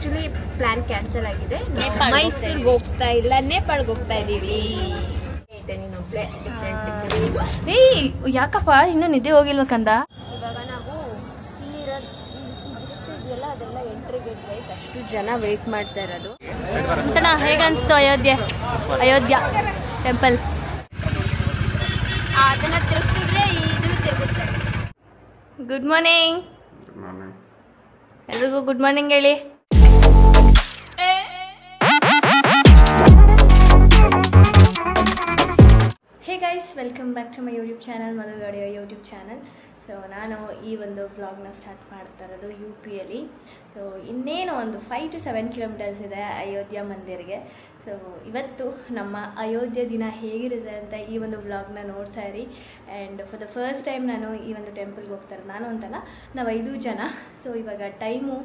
Actually plan cancel ಆಗಿದೆ. ಮೈಸೂರಿಗೆ ಹೋಗ್ತಾ ಇಲ್ಲ, ನೇಪಾಳ್ಗೆ ಹೋಗ್ತಾ ಇದೀವಿ. ಯಾಕಪ್ಪ ಇನ್ನು ನಿದ್ದೆ ಹೋಗಿಲ್ಬೇಕಂದ? ಇವಾಗ ನಾವು ಇಲ್ಲಿರೋದು ಇಷ್ಟು ಇದೆಯಲ್ಲ, ಅದೆಲ್ಲ ಎಂಟ್ರಿ ಗೇಟ್ ಗೈಸ್. ಅಷ್ಟು ಜನ ವೇಟ್ ಮಾಡ್ತಾ ಇರೋದು. ಹೇಗ ಅನ್ಸ್ತು ಅಯೋಧ್ಯ ಟೆಂಪಲ್? ಅದನ್ನ ತಿರುಗಿದ್ರೆ ಇದು ತಿರುಗುತ್ತೆ. ಗುಡ್ ಮಾರ್ನಿಂಗ್ ಎಲ್ರಿಗೂ. ಗುಡ್ ಮಾರ್ನಿಂಗ್ ಹೇಳಿ. Hey guys, welcome back to my YouTube channel, ಮಧುಗಾಡಿಯೋ ಯೂಟ್ಯೂಬ್ ಚಾನಲ್. ಸೊ ನಾನು ಈ ಒಂದು ವ್ಲಾಗ್ನ ಸ್ಟಾರ್ಟ್ ಮಾಡ್ತಾ ಇರೋದು UPಯಲ್ಲಿ. ಸೊ ಇನ್ನೇನು ಒಂದು 5 to 7 ಕಿಲೋಮೀಟರ್ಸ್ ಇದೆ ಅಯೋಧ್ಯ ಮಂದಿರ್ಗೆ. ಸೊ ಇವತ್ತು ನಮ್ಮ ಅಯೋಧ್ಯೆ ದಿನ ಹೇಗಿರುತ್ತೆ ಅಂತ ಈ ಒಂದು ವ್ಲಾಗ್ನ ನೋಡ್ತಾ ಇರಿ. And for the first time ನಾನು ಈ ಒಂದು ಟೆಂಪಲ್ಗೆ ಹೋಗ್ತಾರೆ. ನಾನು ಅಂತಲ್ಲ, ನಾವು 5 ಜನ. ಸೊ ಇವಾಗ ಟೈಮು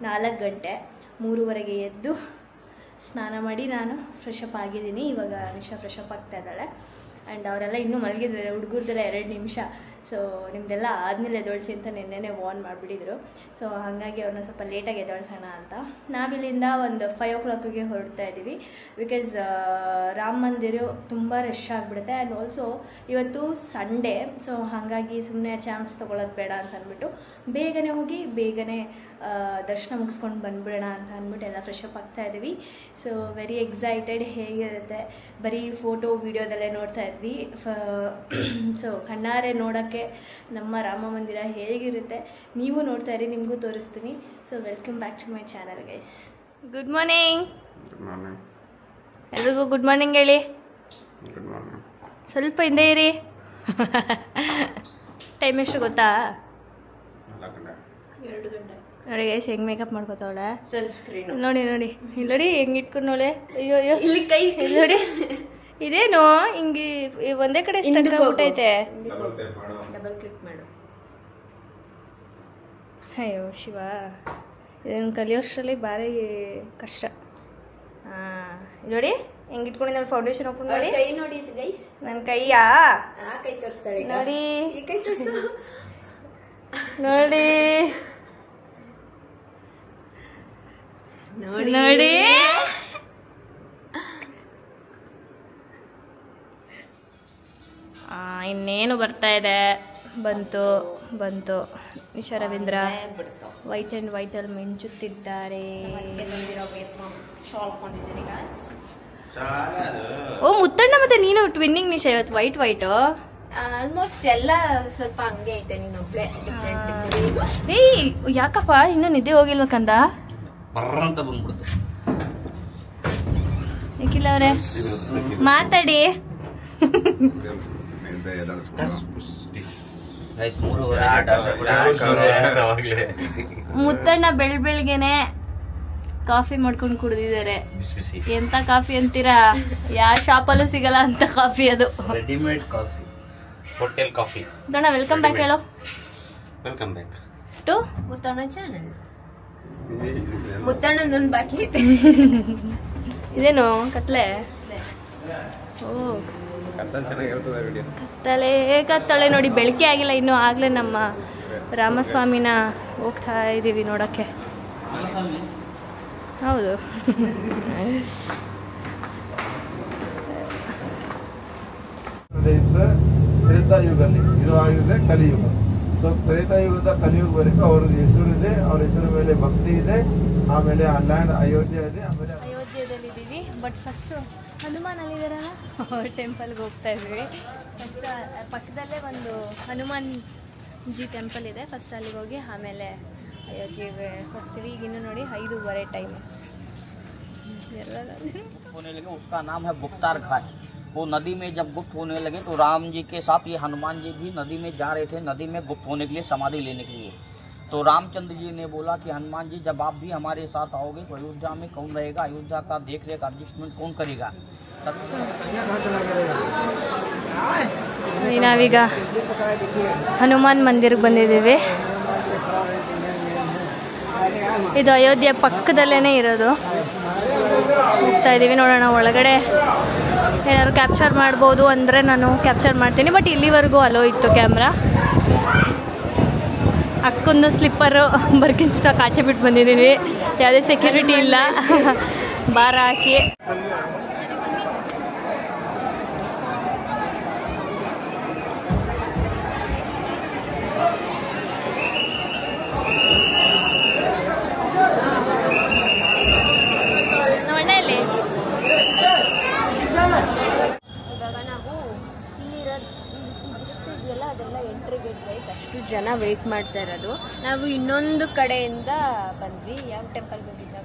4 ಗಂಟೆ. 3:15 ಎದ್ದು ಸ್ನಾನ ಮಾಡಿ ನಾನು ಫ್ರೆಶ್ ಅಪ್ ಆಗಿದ್ದೀನಿ. ಇವಾಗ ನಿಶಾ ಫ್ರೆಶ್ ಅಪ್ ಆಗ್ತಾ ಇದ್ದಾಳೆ. ಆ್ಯಂಡ್ ಅವರೆಲ್ಲ ಇನ್ನೂ ಮಲಗಿದ್ದಾರೆ, ಹುಡುಗರದೆಲ್ಲ 2 ನಿಮಿಷ. ಸೊ ನಿಮ್ಮದೆಲ್ಲ ಆದಮೇಲೆ ಎದ್ದೊಳಿಸಿ ಅಂತ ನಿನ್ನೆ ವಾರ್ನ್ ಮಾಡಿಬಿಟ್ಟಿದ್ರು. ಸೊ ಹಾಗಾಗಿ ಅವ್ರನ್ನ ಸ್ವಲ್ಪ ಲೇಟಾಗಿ ಎದ್ದೊಳಿಸೋಣ ಅಂತ ನಾವಿಲ್ಲಿಂದ ಒಂದು 5 o'clockಗೆ ಹೊರಡ್ತಾ ಇದ್ದೀವಿ. ಬಿಕಾಸ್ ರಾಮ ಮಂದಿರ ತುಂಬ ರಶ್ ಆಗಿಬಿಡುತ್ತೆ. ಆ್ಯಂಡ್ ಆಲ್ಸೋ ಇವತ್ತು ಸಂಡೇ. ಸೊ ಹಾಗಾಗಿ ಸುಮ್ಮನೆ ಚಾನ್ಸ್ ತೊಗೊಳೋದು ಬೇಡ ಅಂತ ಅಂದ್ಬಿಟ್ಟು ಬೇಗನೆ ಹೋಗಿ ಬೇಗನೆ ದರ್ಶನ ಮುಗಿಸ್ಕೊಂಡು ಬಂದುಬಿಡೋಣ ಅಂತ ಅಂದ್ಬಿಟ್ಟು ಎಲ್ಲ ಫ್ರೆಶ್ ಅಪ್ ಆಗ್ತಾ ಇದ್ದೀವಿ. So very excited. ಹೇಗಿರುತ್ತೆ ಬರೀ ಫೋಟೋ ವೀಡಿಯೋದಲ್ಲೇ ನೋಡ್ತಾ ಇದ್ವಿ. ಸೊ ಕಣ್ಣಾರೆ ನೋಡೋಕ್ಕೆ ನಮ್ಮ ರಾಮ ಮಂದಿರ ಹೇಗಿರುತ್ತೆ ನೀವು ನೋಡ್ತಾ ಇರಿ, ನಿಮಗೂ ತೋರಿಸ್ತೀನಿ. So welcome back to my channel guys. Good morning ಎಲ್ರಿಗೂ. ಗುಡ್ ಮಾರ್ನಿಂಗ್ ಹೇಳಿ. ಸ್ವಲ್ಪ ಹಿಂದೆ ಇರಿ. ಟೈಮ್ ಎಷ್ಟು ಗೊತ್ತಾ? 2 ಗಂಟೆ. ನೋಡಿ ಗೈಸ್ ಹೆಂಗ್ ಮೇಕಪ್ ಮಾಡ್ಕೋತಾವಳೆ. ಸನ್ಸ್ಕ್ರೀನ್ ನೋಡಿ ನೋಡಿ ಇಲ್ಲಿ ಹೆಂಗ್ ಇಟ್ಕೊಂಡೋಳೆ. ಅಯ್ಯೋ ಅಯ್ಯೋ, ಇಲ್ಲಿ ಕೈ ನೋಡಿ ಇದೇನು ಹಿಂಗೆ ಒಂದೇ ಕಡೆ ಸ್ಟಕ್ಕಾಗ್ಬಿಟ್ಟೈತೆ. ಡಬಲ್ ಕ್ಲಿಕ್ ಮಾಡು. ಅಯ್ಯೋ ಶಿವ, ಇದನ್ನು ಕಲಿಯೋಷ್ಟರಲ್ಲಿ ಭಾರಿ ಕಷ್ಟ. ನೋಡಿ ಹೆಂಗ್ ಇಟ್ಕೊಂಡಿದ್ದಾಳೆ ಫೌಂಡೇಶನ್ ಹಾಕೊಂಡು. ನೋಡಿ ಕೈ ನೋಡಿ ಗೈಸ್, ನನ್ನ ಕೈಯಾ ಕೈ ತೋರಿಸ್ತಾಳೆ ನೋಡಿ. ಈ ಕೈ ತೋರಿಸು ನೋಡಿ ನೋಡಿ. ಇನ್ನೇನು ಬರ್ತಾ ಇದೆ. ಬಂತು ನಿಶಾ ರವೀಂದ್ರ ವೈಟ್ ಆ್ಯಂಡ್ ವೈಟಲ್ಲಿ ಮಿಂಚುತ್ತಿದ್ದಾರೆ. ಓ ಮುತ್ತಣ್ಣ ಮತ್ತೆ ನೀನು ಟ್ವಿನ್ನಿಂಗ್ ನಿಶಾ ಇವತ್ತು ವೈಟ್. ಆಲ್ಮೋಸ್ಟ್ ಎಲ್ಲ ಸ್ವಲ್ಪ ಹಂಗೆ ಐತೆ. ನೀನೊಬ್ಳೆ ಡಿಫ್ರೆಂಟ್. ಏಯ್ ಯಾಕಪ್ಪ ಇನ್ನು ನಿದ್ದೆ ಹೋಗಿಲ್ಬೇಕಂದ? ಅಂತ ಬಂದ್ಬಿಡ್ತು. ನಿಖಿಲ್ ಅವರೇ ಮಾತಾಡಿ. ಮುತ್ತಣ್ಣ ಬೆಳ್ಬೆಳ್ಗೆನೆ ಕಾಫಿ ಮಾಡ್ಕೊಂಡು ಕುಡಿದಿದ್ದಾರೆ. ಎಂತ ಕಾಫಿ ಅಂತೀರಾ? ಯಾವ ಶಾಪಲ್ಲೂ ಸಿಗಲ್ಲ ಅಂತ ಕಾಫಿ ಅದು. Readymade coffee, hotel coffee. Muthanna welcome back ಹೇಳೋ. Welcome back to Muthanna channel. ಮುತ್ತಣ್ಣದೊಂದು ಬಾಕಿ ಐತೆ. ಇದೇನು ಕತ್ಲೆ? ಓ ಕತ್ತಲೆ ನೋಡಿ, ಬೆಳಕೆ ಆಗಿಲ್ಲ ಇನ್ನು. ಆಗ್ಲೇ ನಮ್ಮ ರಾಮಸ್ವಾಮಿನ ಹೋಗ್ತಾ ಇದೀವಿ ನೋಡಕ್ಕೆ. ಹೌದು. ತ್ರೇತಾಯುಗಲ್ಲಿ ಇದು ಆಗಿದೆ ಕಲಿಯುಗ. ಸೊ ತ್ರೇತಾಯುಗದ ಕಲಿಯುಗ ವರೆಗೂ ಅವ್ರ ಹೆಸರಿದೆ, ಅವ್ರ ಹೆಸರ ಮೇಲೆ ಭಕ್ತಿ ಇದೆ. ಆಮೇಲೆ ಆ ಲ್ಯಾಂಡ್ ಅಯೋಧ್ಯ ಇದೆ. ಆಮೇಲೆ ಅಯೋಧ್ಯದಲ್ಲಿದ್ದೀವಿ. ಬಟ್ ಫಸ್ಟ್ ಹನುಮಾನ್ ಅಲ್ಲಿದ್ದಾರಲ್ಲ, ಅವ್ರ ಟೆಂಪಲ್ಗೆ ಹೋಗ್ತಾ ಇದ್ವಿ. ಪಕ್ಕದಲ್ಲೇ ಒಂದು ಹನುಮಾನ್ ಜಿ ಟೆಂಪಲ್ ಇದೆ. ಫಸ್ಟ್ ಅಲ್ಲಿಗೆ ಹೋಗಿ ಆಮೇಲೆ ಅಯೋಧ್ಯೆಗೆ ಹೋಗ್ತೀವಿ. ಈಗ ಇನ್ನು ನೋಡಿ 5:15 ಟೈಮ್. होने लगे उसका नाम है गुप्तार घाट. वो नदी में जब गुप्त होने लगे तो राम जी के साथ ये हनुमान जी भी नदी में जा रहे थे, नदी में गुप्त होने के लिए, समाधि लेने के लिए. तो रामचंद्र जी ने बोला कि हनुमान जी जब आप भी हमारे साथ आओगे तो अयोध्या में कौन रहेगा, अयोध्या का देख रेख एडजस्टमेंट कौन करेगा. ನಾವೀಗ ಹನುಮಾನ್ ಮಂದಿರ್ಗೆ ಬಂದಿದ್ದೀವಿ. ಇದು ಅಯೋಧ್ಯೆ ಪಕ್ಕದಲ್ಲೇ ಇರೋದು. ಹೋಗ್ತಾ ಇದ್ದೀವಿ. ನೋಡೋಣ ಒಳಗಡೆ ಏನಾದ್ರು ಕ್ಯಾಪ್ಚರ್ ಮಾಡ್ಬೋದು ಅಂದರೆ ನಾನು ಕ್ಯಾಪ್ಚರ್ ಮಾಡ್ತೀನಿ. ಬಟ್ ಇಲ್ಲಿವರೆಗೂ ಅಲೋ ಇತ್ತು ಕ್ಯಾಮ್ರಾ. ಅಕ್ಕೊಂದು ಸ್ಲಿಪ್ಪರು ಬರ್ಕಿನ್ ಸ್ಟಾಕ್ ಆಚೆ ಬಿಟ್ಟು ಬಂದಿದ್ದೀವಿ. ಯಾವುದೇ ಸೆಕ್ಯೂರಿಟಿ ಇಲ್ಲ. ಬಾರ ಹಾಕಿ ನಮ್ಮಣ್ಣಲ್ಲಿ ಇವಾಗ ನಾವು ಇಷ್ಟು ಇದೆಯಲ್ಲ ಅದೆಲ್ಲ ಎಂಟ್ರಿ ಗೇಟ್ ವೈಸ್ ಅಷ್ಟು ಜನ ವೇಟ್ ಮಾಡ್ತಾ ಇರೋದು. ನಾವು ಇನ್ನೊಂದು ಕಡೆಯಿಂದ ಬಂದ್ವಿ. ಯಾವ ಟೆಂಪಲ್ಗೆ ಹೋಗಿದ್ದ?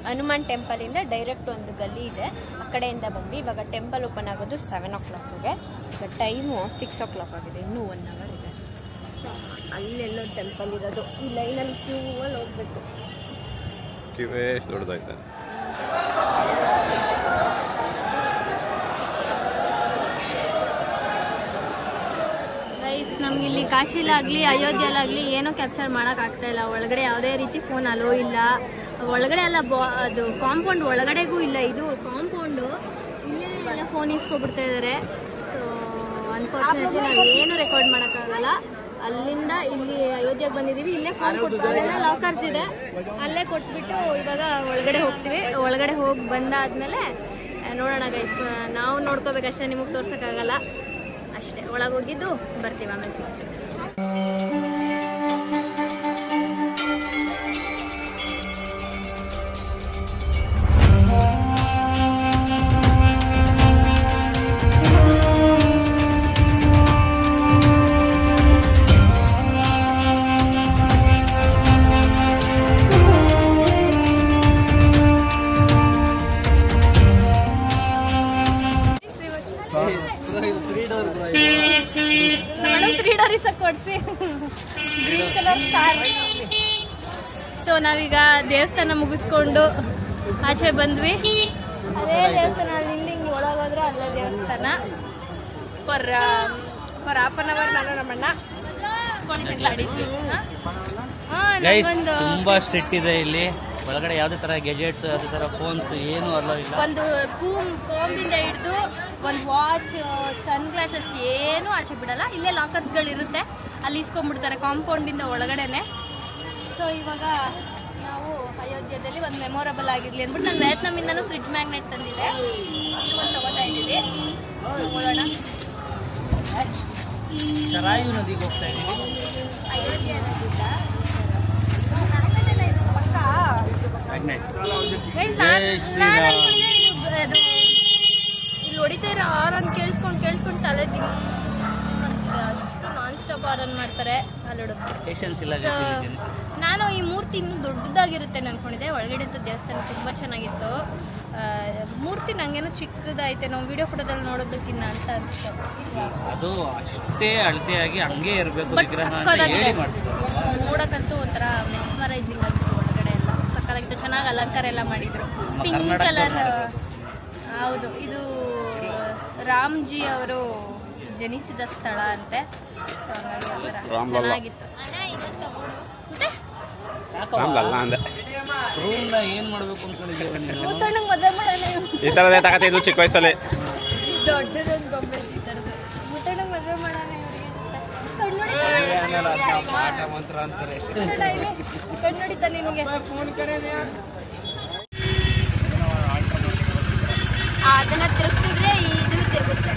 ಹನುಮಾನ್ ಟೆಂಪಲ್ ಇಂದ ಡೈರೆಕ್ಟ್ ಒಂದು ಗಲ್ಲಿ ಇದೆ, ಆ ಕಡೆಯಿಂದ ಬಂದ್ವಿ. ಇವಾಗ ಟೆಂಪಲ್ ಓಪನ್ ಆಗೋದು 7 o'clockಗೆ. ಈಗ ಟೈಮು 6 o'clock ಆಗಿದೆ, ಇನ್ನೂ 1 hour ಇದೆ. ಸೊ ಅಲ್ಲೆಲ್ಲೋ ಟೆಂಪಲ್ ಇರೋದು. ಈ ಲೈನಲ್ಲಿ ಕ್ಯೂವಲ್ಲಿ ಹೋಗ್ಬೇಕು. ಕ್ಯೂವೇ ದೊಡ್ಡದಾಗಿದೆ. ಗೈಸ್, ನಮ್ಗೆ ಇಲ್ಲಿ ಕಾಶಿಲಾಗಲಿ ಅಯೋಧ್ಯೆಲಾಗಲಿ ಏನೂ ಕ್ಯಾಪ್ಚರ್ ಮಾಡೋಕ್ಕಾಗ್ತಾ ಇಲ್ಲ. ಒಳಗಡೆ ಯಾವುದೇ ರೀತಿ ಫೋನ್ ಅಲೋ ಇಲ್ಲ. ಒಳಗಡೆ ಎಲ್ಲ ಅದು ಕಾಂಪೌಂಡ್ ಒಳಗಡೆಗೂ ಇಲ್ಲ. ಇದು ಕಾಂಪೌಂಡು ಇಲ್ಲೇ ಎಲ್ಲ ಫೋನ್ ಇಸ್ಕೊಬಿಡ್ತಾ ಇದ್ದಾರೆ. ಸೊ ಅನ್ಫಾರ್ಚುನೇಟ್ಲಿ ನಾವು ಏನು ರೆಕಾರ್ಡ್ ಮಾಡೋಕ್ಕಾಗಲ್ಲ. ಅಲ್ಲಿಂದ ಇಲ್ಲಿ ಅಯೋಧ್ಯೆಗೆ ಬಂದಿದ್ದೀವಿ. ಇಲ್ಲೇ ಫೋನ್ ಕೊಡ್ತಾರೆ, ಲಾಕರ್ಸ್ ಇದೆ, ಅಲ್ಲೇ ಕೊಟ್ಬಿಟ್ಟು ಇವಾಗ ಒಳಗಡೆ ಹೋಗ್ತೀವಿ. ಒಳಗಡೆ ಹೋಗಿ ಬಂದಾದ್ಮೇಲೆ ನೋಡೋಣ ಗೈಸ್. ನಾವು ನೋಡ್ಕೋಬೇಕಷ್ಟೇ, ನಿಮಗೆ ತೋರ್ಸೋಕ್ಕಾಗಲ್ಲ ಅಷ್ಟೇ. ಒಳಗೆ ಹೋಗಿದ್ದು ಬರ್ತೀವಿ, ಆಮೇಲೆ ಸಿಗ್ತೀವಿ. ಕೊಡ್ಸಿ ಗ್ರೀನ್ ಕಲರ್ ಸ್ಟಾರ್. ಸೊ ನಾವೀಗ ದೇವಸ್ಥಾನ ಮುಗಿಸ್ಕೊಂಡು ಆಚೆ ಬಂದ್ವಿ. ಅದೇ ದೇವಸ್ಥಾನ, ಅಲ್ಲಿ ಹಿಂಗೆ ಒಳಗೋದ್ರೆ ಅಲ್ಲೇ ದೇವಸ್ಥಾನ. ಫಾರ್ ಹಾಫ್ ಅನ್ ಅವರ್ ನಾನು ನಮ್ಮಣ್ಣ ಆಡಿದ್ವಿ. ತುಂಬಾ ಸ್ಟ್ರಿಕ್ಟ್ ಇದೆ ಇಲ್ಲಿ. ಒಳಗಡೆ ಯಾವುದೇ ತರ ಗೆಜೆಟ್ಸ್, ಯಾವುದೇ ತರ ಫೋನ್ಸ್ ಏನು ಅಲ್ಲ ಇಲ್ಲ. ಒಂದು ಕೋಂಬಿಂದ ಹಿಡಿದು ಒಂದು ವಾಚ್, ಸನ್ ಗ್ಲಾಸಸ್ ಏನು ಆಚೆ ಬಿಡಲ್ಲ. ಇಲ್ಲೇ ಲಾಕರ್ಸ್ಗಳು ಇರುತ್ತೆ, ಅಲ್ಲಿ ಇಸ್ಕೊಂಡ್ಬಿಡ್ತಾರೆ ಕಾಂಪೌಂಡಿಂದ ಒಳಗಡೆನೆ. ಸೊ ಇವಾಗ ನಾವು ಅಯೋಧ್ಯೆಯಲ್ಲಿ ಒಂದು ಮೆಮೊರಬಲ್ ಆಗಿರ್ಲಿ ಅಂದ್ಬಿಟ್ಟು ನಾನು ವಿಯತ್ನಾಮಿಂದನೂ ಫ್ರಿಡ್ಜ್ ಮ್ಯಾಗ್ನೆಟ್ ತಂದಿದೆ, ಒಂದು ತಗೋತಾ ಇದ್ದೀವಿ. ನೋಡೋಣ. ಸರಾಯು ನದಿಗೆ ಹೋಗ್ತಾ ಇದ್ದೀವಿ. ಅಯೋಧ್ಯೆ ನದಿಯಿಂದ ಇಲ್ಲಿ ಹೊಡಿತಾ ಇರೋ ಆರನ್ ಕೇಳಿಸ್ಕೊಂಡು ತಲೆ ಅಂತಿದೆ. ಅಷ್ಟು ನಾನ್ ಸ್ಟಾಪ್ ಆರನ್ ಮಾಡ್ತಾರೆ ಅಲ್ಲೋಡು. ನಾನು ಈ ಮೂರ್ತಿ ಇನ್ನೂ ದೊಡ್ಡದಾಗಿರುತ್ತೆ ಅನ್ಕೊಂಡಿದ್ದೆ. ಒಳಗಡೆ ದೇವಸ್ಥಾನ ತುಂಬಾ ಚೆನ್ನಾಗಿತ್ತು. ಮೂರ್ತಿ ನಂಗೇನೋ ಚಿಕ್ಕದೈತೆ, ನಾವು ವಿಡಿಯೋ ಫೋಟೋದಲ್ಲಿ ನೋಡೋದಕ್ಕಿನ್ನ ಅಂತ ಅನ್ಸ್ತು. ಅದು ಅಷ್ಟೇ ಅಳತೆಯಾಗಿ ಹಂಗೆ ಇರಬೇಕು. ನೋಡಕ್ಕಂತೂ ಒಂಥರ ಮೆಸ್ಮರೈಸಿಂಗ್ ಆಗಿತ್ತು. ಒಳಗಡೆ ಎಲ್ಲ ಸಕ್ಕತ್ತಾಗಿತ್ತು, ಚೆನ್ನಾಗಿ ಅಲಂಕಾರ ಎಲ್ಲ ಮಾಡಿದ್ರು. Pink colour. ಹೌದು, ಇದು ರಾಮ್ಜಿ ಅವರು ಜನಿಸಿದ ಸ್ಥಳ ಅಂತೆ. ಸೊ ಹಾಗಾಗಿ ಚೆನ್ನಾಗಿತ್ತು. ಏನ್ ಮಾಡ್ಬೇಕು ಅನ್ಕೊಂಡಿದ್ದೀವಿ? ಮದುವೆ ಮಾಡೋಣ. ಈ ತರದೇ ತಗತಿದ್ಲು ಚಿಕ್ಕ ವಯಸ್ಸಲ್ಲಿ. ದೊಡ್ಡದೊಂದು ಗೊಂಬೆ ಈ ತರದ್ದು. ಮುತ್ತಣ್ಣ ಮದುವೆ ಮಾಡೋಣ. ಕಣ್ಣುಡಿತ ನಿಮಗೆ. ಅದನ್ನ ತಿರುಗಿಸಿದ್ರೆ ಇದು ತಿರುಗುತ್ತೆ.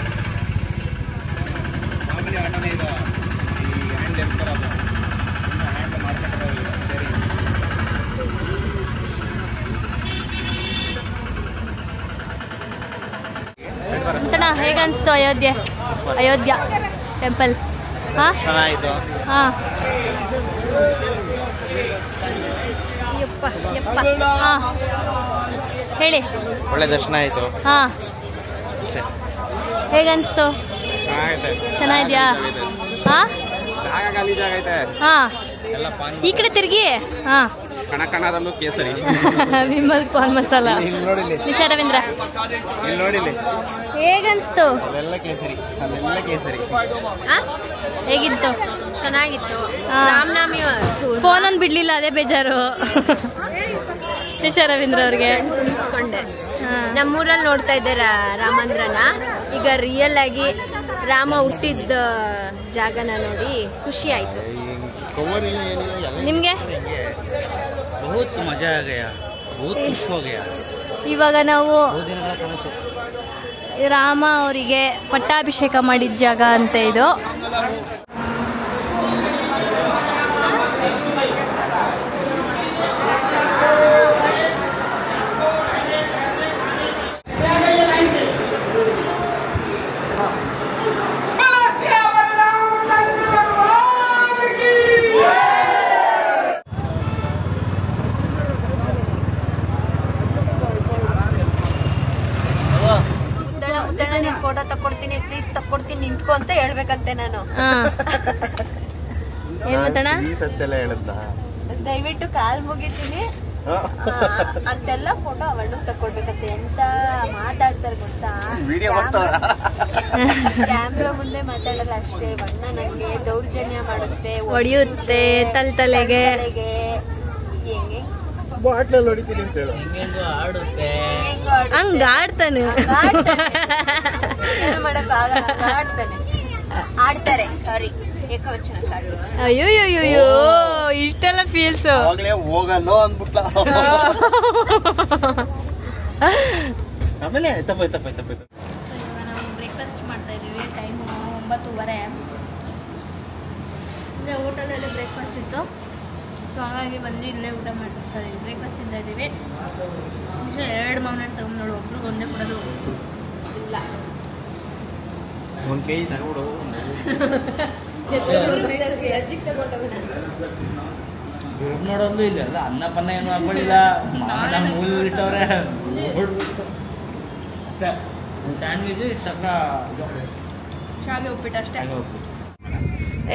ಮುತ್ತಣ್ಣ ಹೇಗನ್ಸ್ತು ಅಯೋಧ್ಯ ಟೆಂಪಲ್? ಚೆನ್ನಾಗಿತ್ತು. ಹಾಂ, ಯಪ್ಪ ಹಾಂ ಹೇಳಿ. ಒಳ್ಳೆ ದರ್ಶನ ಆಯಿತು. ಹಾಂ, ಹೇಗನ್ಸ್ತು? ಚೆನ್ನಾಗಿದ್ಯಾ? ಹಾಂ ಹಾಂ, ಈ ಕಡೆ ತಿರುಗಿ. ಹಾಂ, ಕಣಕಣದಲ್ಲೂ ಕೇಸರಿ. ವಿಮಲ್ ಪಾನ್ ಮಸಾಲ. ನಿಶಾ ರವೀಂದ್ರ ಹೇಗನ್ಸ್ತು? ಹೇಗಿತ್ತು? ಚೆನ್ನಾಗಿತ್ತು. ರಾಮನಾಮಿ ಫೋನ್ ಒಂದು ಬಿಡ್ಲಿಲ್ಲ, ಅದೇ ಬೇಜಾರು. ನಿಶಾ ರವೀಂದ್ರ ಅವ್ರಿಗೆ ತುಂಬಿಸ್ಕೊಂಡೆ. ನಮ್ಮೂರಲ್ಲಿ ನೋಡ್ತಾ ಇದ್ದೆ ರಾಮಂದ್ರನ. ಈಗ ರಿಯಲ್ ಆಗಿ ರಾಮ ಹುಟ್ಟಿದ ಜಾಗನ ನೋಡಿ ಖುಷಿ ಆಯ್ತು. ನಿಮ್ಗೆ? बहुत मजा आ गया. ಇವಾಗ ನಾವು ರಾಮ ಅವರಿಗೆ ಪಟ್ಟಾಭಿಷೇಕ ಮಾಡಿದ ಜಾಗ ಅಂತ ಇದು. ಫೋಟೋ ತಕ್ಕೊಡ್ತೀನಿ ಪ್ಲೀಸ್ ತಕ್ಕೊಡ್ತೀನಿ ನಿಂತ್ಕೊ ಅಂತ ಹೇಳ್ಬೇಕಂತೆ ನಾನು. ಏನ್ ಮಾತಣ್ಣ ದಯವಿಟ್ಟು ಕಾಲ್ ಮುಗಿತೀನಿ ಅಂತೆಲ್ಲ ಫೋಟೋ ಅವಳು ತಕ್ಕೊಡ್ಬೇಕಂತೆ. ಎಂತ ಮಾತಾಡ್ತಾರೆ ಗೊತ್ತಾ, ಕ್ಯಾಮ್ರಾ ಮುಂದೆ ಮಾತಾಡಲ್ಲ ಅಷ್ಟೇ. ಬಣ್ಣ ನಂಗೆ ದೌರ್ಜನ್ಯ ಮಾಡುತ್ತೆ, ಹೊಡಿಯುತ್ತೆ ತಲೆಗೆ. ಹೆಂಗೆ ಬಾಟ್ಲಲ್ಲಿ ಹೊಡಿತೀನಿ ಅಂತ ಹೇಳು. ಹಂಗ ಆಡ್ತಾನೆ, ಮಾಡಕ್ ಆಗಲ್ಲ, ಆಡ್ತಾನೆ, ಆಡ್ತಾರೆ. ಸಾರಿ ಏಕವಚನ, ಸಾರಿ. ಅಯ್ಯೋಯ್ಯೋಯ್ಯೋ ಇಷ್ಟೆಲ್ಲ ಫೀಲ್ಸ್. ಹೋಗಲ್ಲ ಅಂದ್ಬಿಟ್ಲ. ಆಮೇಲೆ ತಪ್ಪಾಯ್ತು. ಇವಾಗ ನಾವು ಬ್ರೇಕ್ಫಾಸ್ಟ್ ಮಾಡ್ತಾ ಇದೀವಿ. ಟೈಮು 9:30. ಅಂದರೆ ಹೋಟೆಲಲ್ಲಿ ಬ್ರೇಕ್ಫಾಸ್ಟ್ ಇತ್ತು, ಸೊ ಹಾಗಾಗಿ ಬಂದು ಇಲ್ಲೇ ಊಟ ಮಾಡ್ತಾ ಇದ್ದೀವಿ. ಬ್ರೇಕ್ಫಾಸ್ಟ್ ತಿಂತಾ ಇದ್ದೀವಿ. 2 ಮಾವಿನಹಣ್ಣು ತಗೊಂಡು ನೋಡು, ಒಬ್ರಿಗೆ ಒಂದೇ ಕೊಡೋದು ಇಲ್ಲ. ಒಂದ್ ಕೆಜಿ ತಗೊಂಡು ನೋಡೋದು ಇಲ್ಲ ಅಲ್ಲ, ಅನ್ನ ಪನ್ನ ಏನು ಹಾಕೊಳ್ಳಿಲ್ಲ, ಮೂಲ ಇಟ್ಟವ್ರೆ. ಸ್ಯಾಂಡ್ವಿಚ್ ಇಷ್ಟಕ್ಕ ಶಾವಿಗೆ ಉಪ್ಪಿಟ್ಟು ಅಷ್ಟೇ.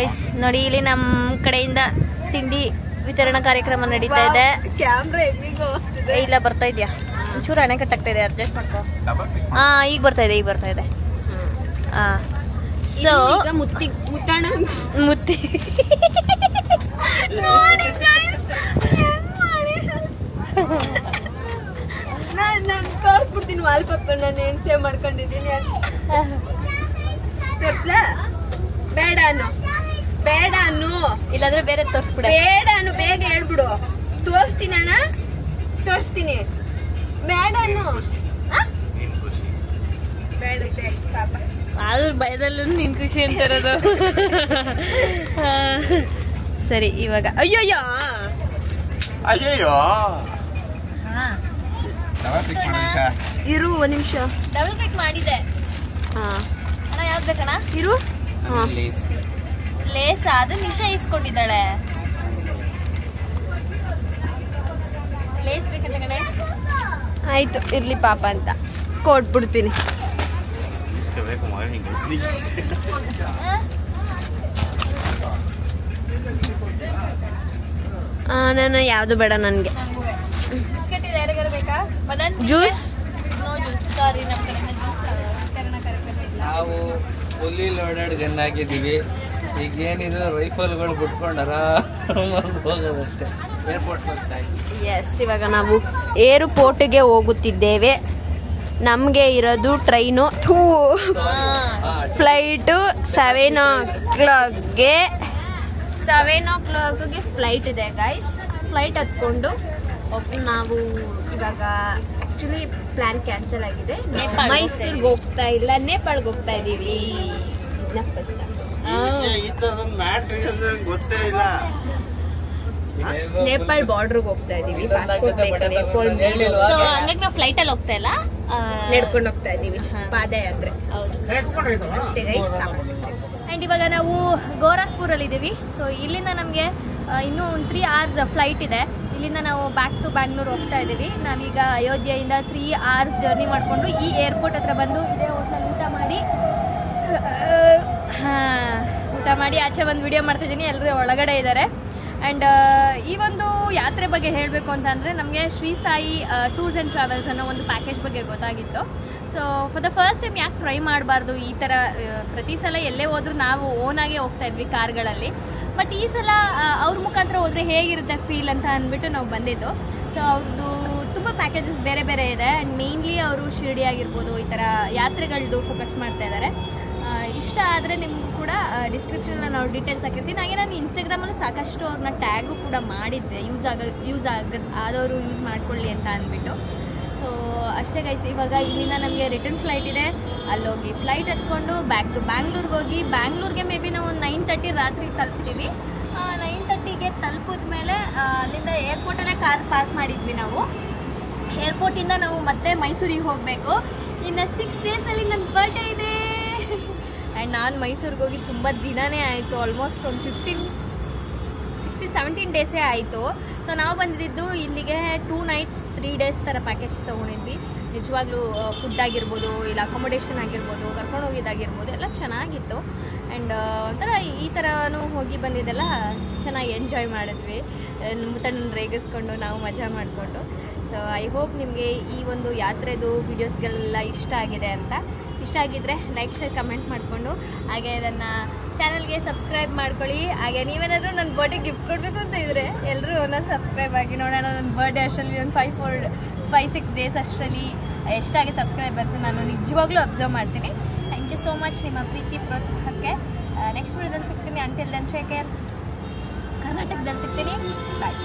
ಎಸ್ ನೋಡಿ, ಇಲ್ಲಿ ನಮ್ಮ ಕಡೆಯಿಂದ ತಿಂಡಿ ವಿತರಣಾ ಕಾರ್ಯಕ್ರಮ ನಡೀತಾ ಇದೆ. ಇಲ್ಲ ಬರ್ತಾ ಇದೆಯಾ, ಒಂಚೂರು ಹಣೆ ಕಟ್ಟಾಗ್ತಾ ಇದೆ, ಅಡ್ಜಸ್ಟ್ ಮಾಡ್ಕೋ. ಈಗ ಬರ್ತಾ ಇದೆ. ಸೊ ಮುತ್ತಿ ನಾನು ತೋರಿಸ್ಬಿಡ್ತೀನಿ ವಾಲ್ಪೇಪರ್. ನಾನು ಏನ್ ಸೇವ್ ಮಾಡ್ಕೊಂಡಿದ್ದೀನಿ ಬೇಡ ಅನ್ನು ಇಲ್ಲಾಂದ್ರೆ ಬೇರೆ ತೋರಿಸ್ಬಿಡ. ಬೇಡ ಅನ್ನು ಬೇಗ ಹೇಳ್ಬಿಡು. ತೋರಿಸ್ತೀನಿ ಅಣ್ಣ, ತೋರಿಸ್ತೀನಿ. ಬೇಡ ಅನ್ನು ಬೇಡ ಪಾಪ. ಆದ್ರೂ ಭಯದಲ್ಲೂ ನಿನ್ ಖುಷಿ ಅಂತ ಇರೋದು. ಸರಿ ಇವಾಗ ಅಯ್ಯೋಯ್ಯೋ ಇರು ಒಂದ್ ನಿಮಿಷ. ಡಬಲ್ ಬ್ರೇಕ್ ಮಾಡಿದೆ. ಅಣ್ಣ ಯಾವ್ದು ಬೇಕಣ್ಣ? ಇರು. ಲೇಸ್ ಅದು ನಿಶಾ ಇಸ್ಕೊಂಡಿದ್ದಾಳೆ. ಲೇಸ್ ಬೇಕಂತ ಕಣೆ. ಆಯ್ತು ಇರ್ಲಿ ಪಾಪ ಅಂತ ಕೊಟ್ಬಿಡ್ತೀನಿ. ನಾನು ಯಾವ್ದು ಬೇಡ ನನ್ಗೆ. ಬಿಸ್ಕೆಟ್ ಇದೆ, ಯಾರಿಗಾರು ಬೇಕಾ? ಮದನ್ ಜ್ಯೂಸ್? ನೋ ಜ್ಯೂಸ್, ಸಾರಿ. ನಮ್ಮ ಕಡೆ ವಿತರಣಾ ಕಾರ್ಯಕ್ರಮ ಇಲ್ಲ. ನಾವು ಫುಲ್ಲಿ ಲೋಡೆಡ್ ಗನ್ ಹಾಕಿದ್ದೀವಿ. ಈಗ ಏನಿದು ರೈಫಲ್ಗಳು ಬಿಟ್ಕೊಂಡಾರ ಹೋಗೋದಷ್ಟೇ. ಏರ್ಪೋರ್ಟ್ ಹೋಗ್ತಾ ಇದ್ದೀವಿ. ಎಸ್, ಇವಾಗ ನಾವು ಏರ್ಪೋರ್ಟ್ಗೆ ಹೋಗುತ್ತಿದ್ದೇವೆ. ನಮಗೆ ಇರೋದು ಟ್ರೈನು ಫ್ಲೈಟು 7 o'clockಗೆ. 7 o'clockಗೆ ಫ್ಲೈಟ್ ಇದೆ ಗೈಸ್. ಫ್ಲೈಟ್ ಹತ್ಕೊಂಡು ನಾವು ಇವಾಗ ಆಕ್ಚುಲಿ ಪ್ಲಾನ್ ಕ್ಯಾನ್ಸಲ್ ಆಗಿದೆ. ಮೈಸೂರಿಗೆ ಹೋಗ್ತಾ ಇಲ್ಲ, ನೇಪಾಳ್ಗೆ ಹೋಗ್ತಾ ಇದೀವಿ. ಗೊತ್ತೇ ಇಲ್ಲ. ನೇಪಾಳ್ ಬಾರ್ಡರ್ಗೆ ಹೋಗ್ತಾ ಇದೀವಿ. ಪಾಸ್ಪೋರ್ಟ್ ಬೇಕು, ನೇಪಾಳ್ ಸೊ ಹಂಗಾಗಿ ನಾವು ಫ್ಲೈಟ್ ಅಲ್ಲಿ ಹೋಗ್ತಾ ಇಲ್ಲ, ನಡ್ಕೊಂಡು ಹೋಗ್ತಾ ಇದೀವಿ. ಪಾದಯಾತ್ರೆ ಅಷ್ಟೇ ಗೈಸ್. ಅಂಡ್ ಇವಾಗ ನಾವು ಗೋರಖ್ಪುರ್ ಅಲ್ಲಿ ಇದೀವಿ. ಸೊ ಇಲ್ಲಿಂದ ನಮಗೆ ಇನ್ನೂ 3 hours ಫ್ಲೈಟ್ ಇದೆ. ಇಲ್ಲಿಂದ ನಾವು ಬ್ಯಾಕ್ ಟು ಬ್ಯಾಂಗ್ಳೂರ್ ಹೋಗ್ತಾ ಇದೀವಿ. ನಾವೀಗ ಅಯೋಧ್ಯೆಯಿಂದ 3 hours ಜರ್ನಿ ಮಾಡಿಕೊಂಡು ಈ ಏರ್ಪೋರ್ಟ್ ಹತ್ರ ಬಂದು ಇದೇ ಹೋಟೆಲ್ ಊಟ ಮಾಡಿ ಆಚೆ ಒಂದು ವಿಡಿಯೋ ಮಾಡ್ತಿದ್ದೀನಿ. ಎಲ್ಲರೂ ಒಳಗಡೆ ಇದ್ದಾರೆ. ಆ್ಯಂಡ್ ಈ ಒಂದು ಯಾತ್ರೆ ಬಗ್ಗೆ ಹೇಳಬೇಕು ಅಂತ ಅಂದರೆ ನಮಗೆ Shri Sai tours and travels ಅನ್ನೋ ಒಂದು ಪ್ಯಾಕೇಜ್ ಬಗ್ಗೆ ಗೊತ್ತಾಗಿತ್ತು. So for the first time ಯಾಕೆ ಟ್ರೈ ಮಾಡಬಾರ್ದು ಈ ಥರ. ಪ್ರತಿ ಸಲ ಎಲ್ಲೇ ಹೋದ್ರೂ ನಾವು ಓನಾಗೆ ಹೋಗ್ತಾ ಇದ್ವಿ ಕಾರ್ಗಳಲ್ಲಿ. ಬಟ್ ಈ ಸಲ ಅವ್ರ ಮುಖಾಂತರ ಹೋದರೆ ಹೇಗಿರುತ್ತೆ ಫೀಲ್ ಅಂತ ಅಂದ್ಬಿಟ್ಟು ನಾವು ಬಂದಿದ್ದು. ಸೊ ಅವ್ರದ್ದು ತುಂಬ ಪ್ಯಾಕೇಜಸ್ ಬೇರೆ ಬೇರೆ ಇದೆ. ಆ್ಯಂಡ್ ಮೇಯ್ನ್ಲಿ ಅವರು ಶಿರ್ಡಿ ಆಗಿರ್ಬೋದು ಈ ಥರ ಯಾತ್ರೆಗಳದ್ದು ಫೋಕಸ್ ಮಾಡ್ತಾ ಇದ್ದಾರೆ. ಇಷ್ಟ ಆದರೆ ನಿಮಗೂ ಕೂಡ ಕೂಡ ಡಿಸ್ಕ್ರಿಪ್ಷನಲ್ಲಿ ನಾವು ಡೀಟೇಲ್ಸ್ ಹಾಕಿರ್ತೀನಿ. ಹಾಗೆ ನಾನು ಇನ್ಸ್ಟಾಗ್ರಾಮಲ್ಲೂ ಸಾಕಷ್ಟು ಅವ್ರನ್ನ ಟ್ಯಾಗು ಕೂಡ ಮಾಡಿದ್ದೆ, ಯೂಸ್ ಆದವರು ಯೂಸ್ ಮಾಡ್ಕೊಳ್ಳಿ ಅಂತ ಅಂದ್ಬಿಟ್ಟು. ಸೊ ಅಷ್ಟೇ ಗೈಸ್, ಇವಾಗ ಇಲ್ಲಿಂದ ನಮಗೆ ರಿಟರ್ನ್ ಫ್ಲೈಟ್ ಇದೆ. ಅಲ್ಲೋಗಿ ಫ್ಲೈಟ್ ಹತ್ಕೊಂಡು ಬ್ಯಾಕ್ ಟು ಬ್ಯಾಂಗ್ಳೂರ್ಗೆ ಹೋಗಿ, ಬ್ಯಾಂಗ್ಳೂರ್ಗೆ ಮೇ ಬಿ ನಾವು 9:30 ರಾತ್ರಿ ತಲುಪ್ತೀವಿ. 9:30ಗೆ ತಲುಪಿದ ಮೇಲೆ ಅಲ್ಲಿಂದ ಏರ್ಪೋರ್ಟಲ್ಲೇ ಕಾರ್ ಪಾರ್ಕ್ ಮಾಡಿದ್ವಿ ನಾವು. ಏರ್ಪೋರ್ಟಿಂದ ನಾವು ಮತ್ತೆ ಮೈಸೂರಿಗೆ ಹೋಗಬೇಕು. ಇನ್ನು 6 ಡೇಸಲ್ಲಿ ನನ್ನ ಬರ್ಡೇ ಇದೆ. ಆ್ಯಂಡ್ ನಾನು ಮೈಸೂರಿಗೆ ಹೋಗಿ ತುಂಬ ದಿನವೇ ಆಯಿತು, ಆಲ್ಮೋಸ್ಟ್ ಒಂದು 16-17 ಡೇಸೇ ಆಯಿತು. ಸೊ ನಾವು ಬಂದಿದ್ದು ಇಲ್ಲಿಗೆ 2 nights 3 days ಥರ ಪ್ಯಾಕೇಜ್ ತೊಗೊಂಡಿದ್ವಿ. ನಿಜವಾಗ್ಲೂ ಫುಡ್ ಆಗಿರ್ಬೋದು, ಇಲ್ಲ ಅಕೊಮೊಡೇಷನ್ ಆಗಿರ್ಬೋದು, ಕರ್ಕೊಂಡು ಹೋಗಿದ್ದಾಗಿರ್ಬೋದು ಎಲ್ಲ ಚೆನ್ನಾಗಿತ್ತು. ಆ್ಯಂಡ್ ಒಂಥರ ಈ ಥರನೂ ಹೋಗಿ ಬಂದಿದ್ದೆಲ್ಲ ಚೆನ್ನಾಗಿ ಎಂಜಾಯ್ ಮಾಡಿದ್ವಿ, ಮುತ್ತಣ್ಣನ ರೇಗಿಸ್ಕೊಂಡು ನಾವು ಮಜಾ ಮಾಡಿಕೊಂಡು. ಸೊ ಐ ಹೋಪ್ ನಿಮಗೆ ಈ ಒಂದು ಯಾತ್ರೆದು ವೀಡಿಯೋಸ್ಗಳೆಲ್ಲ ಇಷ್ಟ ಆಗಿದೆ ಅಂತ. ಇಷ್ಟ ಆಗಿದ್ದರೆ ಲೈಕ್ ಶೇರ್ ಕಮೆಂಟ್ ಮಾಡಿಕೊಂಡು, ಹಾಗೆ ನನ್ನ ಚಾನಲ್ಗೆ ಸಬ್ಸ್ಕ್ರೈಬ್ ಮಾಡ್ಕೊಳ್ಳಿ. ಹಾಗೆ ನೀವೇನಾದರೂ ನನ್ನ ಬರ್ಡೇ ಗಿಫ್ಟ್ ಕೊಡಬೇಕು ಅಂತ ಇದ್ದರೆ ಎಲ್ಲರೂ ಒಂದೊಂದು ಸಬ್ಸ್ಕ್ರೈಬ್ ಆಗಿ ನೋಡೋಣ. ನನ್ನ ಬರ್ಡೇ ಅಷ್ಟರಲ್ಲಿ ಒಂದು 5-6 ಡೇಸ್ ಅಷ್ಟರಲ್ಲಿ ಎಷ್ಟಾಗಿ ಸಬ್ಸ್ಕ್ರೈಬರ್ಸ್ ನಾನು ನಿಜವಾಗ್ಲೂ ಅಬ್ಸರ್ವ್ ಮಾಡ್ತೀನಿ. ಥ್ಯಾಂಕ್ ಯು ಸೋ ಮಚ್ ನಿಮ್ಮ ಪ್ರೀತಿ ಪ್ರೋತ್ಸಾಹಕ್ಕೆ. ನೆಕ್ಸ್ಟ್ ವಿಡಿಯೋದಲ್ಲಿ ಸಿಗ್ತೀನಿ. Until then take care. ಕರ್ನಾಟಕದಲ್ಲಿ ಸಿಗ್ತೀನಿ. ಬಾಯ್.